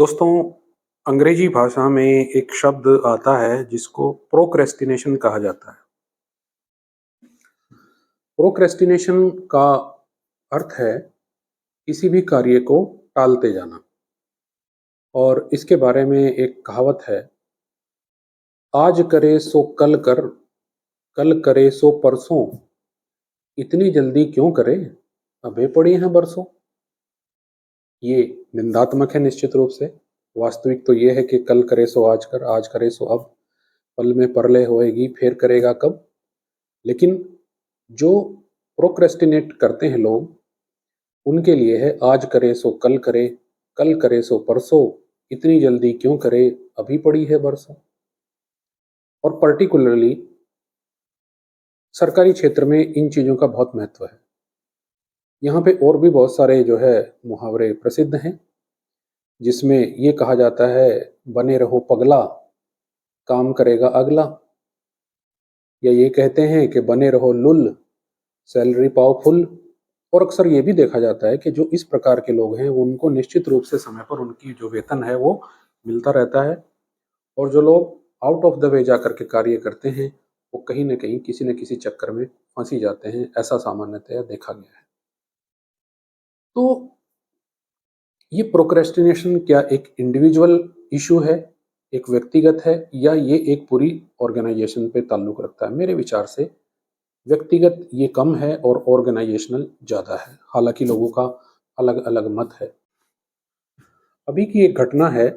दोस्तों, अंग्रेजी भाषा में एक शब्द आता है जिसको प्रोक्रेस्टिनेशन कहा जाता है। प्रोक्रेस्टिनेशन का अर्थ है किसी भी कार्य को टालते जाना। और इसके बारे में एक कहावत है, आज करे सो कल कर, कल करे सो परसों, इतनी जल्दी क्यों करे, अबे पड़ी हैं बरसों। ये निंदात्मक है निश्चित रूप से। वास्तविक तो ये है कि कल करे सो आज कर, आज करे सो अब, पल में परले होएगी फिर करेगा कब। लेकिन जो प्रोक्रेस्टिनेट करते हैं लोग, उनके लिए है आज करे सो कल करे सो परसों, इतनी जल्दी क्यों करे, अभी पड़ी है बरसों। और पर्टिकुलरली सरकारी क्षेत्र में इन चीज़ों का बहुत महत्व है। यहाँ पे और भी बहुत सारे जो है मुहावरे प्रसिद्ध हैं, जिसमें ये कहा जाता है, बने रहो पगला, काम करेगा अगला। या ये कहते हैं कि बने रहो लुल, सैलरी पाओ फुल। और अक्सर ये भी देखा जाता है कि जो इस प्रकार के लोग हैं, उनको निश्चित रूप से समय पर उनकी जो वेतन है वो मिलता रहता है। और जो लोग आउट ऑफ द वे जाकर के कार्य करते हैं, वो कहीं न कहीं किसी न किसी चक्कर में फंस ही जाते हैं। ऐसा सामान्यतया देखा गया है। तो ये प्रोक्रेस्टिनेशन क्या एक इंडिविजुअल इशू है, एक व्यक्तिगत है, या ये एक पूरी ऑर्गेनाइजेशन पे ताल्लुक रखता है? मेरे विचार से व्यक्तिगत ये कम है और ऑर्गेनाइजेशनल ज़्यादा है। हालांकि लोगों का अलग अलग मत है। अभी की एक घटना है।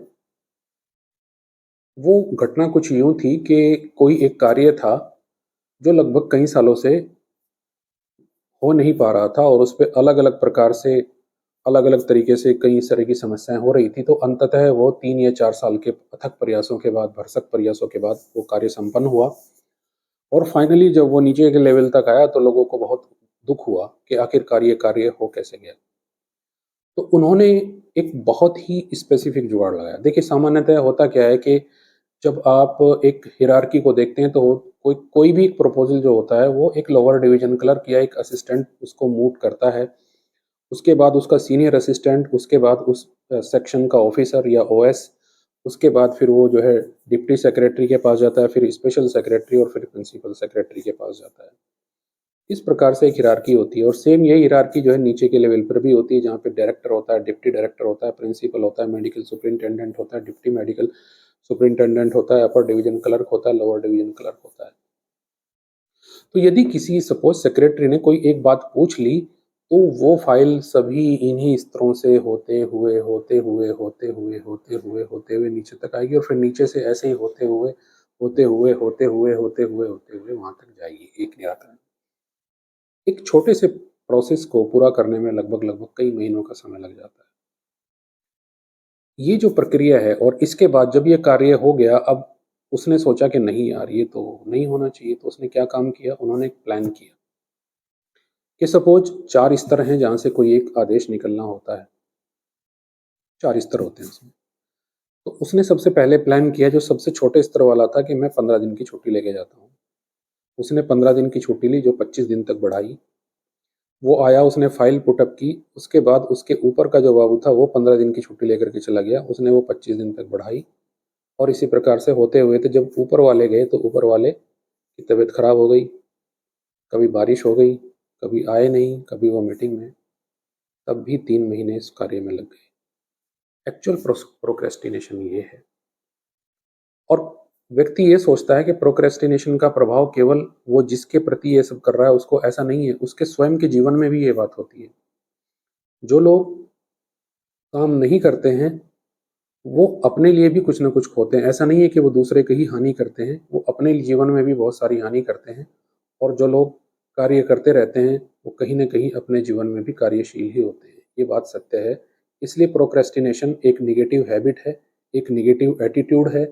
वो घटना कुछ यूं थी कि कोई एक कार्य था जो लगभग कई सालों से हो नहीं पा रहा था, और उस पे अलग अलग प्रकार से, अलग अलग तरीके से कई इस तरह की समस्याएं हो रही थी। तो अंततः वो 3 या 4 साल के अथक प्रयासों के बाद, भरसक प्रयासों के बाद वो कार्य संपन्न हुआ। और फाइनली जब वो नीचे के लेवल तक आया तो लोगों को बहुत दुख हुआ कि आखिरकार ये कार्य हो कैसे गया। तो उन्होंने एक बहुत ही स्पेसिफिक जुगाड़ लगाया। देखिए, सामान्यतः होता क्या है कि जब आप एक हिरार्की को देखते हैं, तो कोई कोई भी एक प्रपोजल जो होता है, वो एक लोअर डिवीजन क्लर्क या एक असिस्टेंट उसको मूव करता है। उसके बाद उसका सीनियर असिस्टेंट, उसके बाद उस सेक्शन का ऑफिसर या ओएस, उसके बाद फिर वो जो है डिप्टी सेक्रेटरी के पास जाता है, फिर स्पेशल सेक्रेटरी, और फिर प्रिंसिपल सेक्रेटरी के पास जाता है। इस प्रकार से एक हिरार्की होती है। और सेम यही हिरार्की जो है नीचे के लेवल पर भी होती है, जहाँ पे डायरेक्टर होता है, डिप्टी डायरेक्टर होता है, प्रिंसिपल होता है, मेडिकल सुपरिंटेंडेंट होता है, डिप्टी मेडिकल सुपरिंटेंडेंट होता है, अपर डिवीजन क्लर्क होता है, लोअर डिवीजन क्लर्क होता है। तो यदि किसी सपोज सेक्रेटरी ने कोई एक बात पूछ ली, तो वो फाइल सभी इन्हीं स्तरों से होते हुए नीचे तक आएगी, और फिर नीचे से ऐसे ही होते हुए वहां तक जाएगी एक निराकरण। एक छोटे से प्रोसेस को पूरा करने में लगभग लगभग कई महीनों का समय लग जाता है। ये जो प्रक्रिया है, और इसके बाद जब ये कार्य हो गया, अब उसने सोचा कि नहीं यार, ये तो नहीं होना चाहिए। तो उसने क्या काम किया, उन्होंने एक प्लान किया कि सपोज 4 स्तर हैं जहां से कोई एक आदेश निकलना होता है। 4 स्तर होते हैं उसमें। तो उसने सबसे पहले प्लान किया, जो सबसे छोटे स्तर वाला था, कि मैं 15 दिन की छुट्टी लेके जाता हूँ। उसने 15 दिन की छुट्टी ली, जो 25 दिन तक बढ़ाई। वो आया, उसने फाइल पुटअप की। उसके बाद उसके ऊपर का जो बाबू था, वो 15 दिन की छुट्टी लेकर के चला गया, उसने वो 25 दिन तक बढ़ाई। और इसी प्रकार से होते हुए, तो जब ऊपर वाले गए, तो ऊपर वाले की तबीयत खराब हो गई, कभी बारिश हो गई, कभी आए नहीं, कभी वो मीटिंग में। तब भी 3 महीने इस कार्य में लग गए। एक्चुअल प्रोक्रेस्टिनेशन ये है। और व्यक्ति ये सोचता है कि प्रोक्रेस्टिनेशन का प्रभाव केवल वो जिसके प्रति ये सब कर रहा है उसको, ऐसा नहीं है, उसके स्वयं के जीवन में भी ये बात होती है। जो लोग काम नहीं करते हैं, वो अपने लिए भी कुछ ना कुछ खोते हैं। ऐसा नहीं है कि वो दूसरे की ही हानि करते हैं, वो अपने जीवन में भी बहुत सारी हानि करते हैं। और जो लोग कार्य करते रहते हैं, वो कहीं न कहीं अपने जीवन में भी कार्यशील ही होते हैं। ये बात सत्य है। इसलिए प्रोक्रेस्टिनेशन एक नेगेटिव हैबिट है, एक नेगेटिव एटीट्यूड है।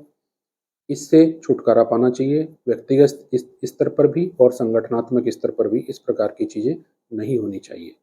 इससे छुटकारा पाना चाहिए। व्यक्तिगत स्तर पर भी और संगठनात्मक स्तर पर भी इस प्रकार की चीज़ें नहीं होनी चाहिए।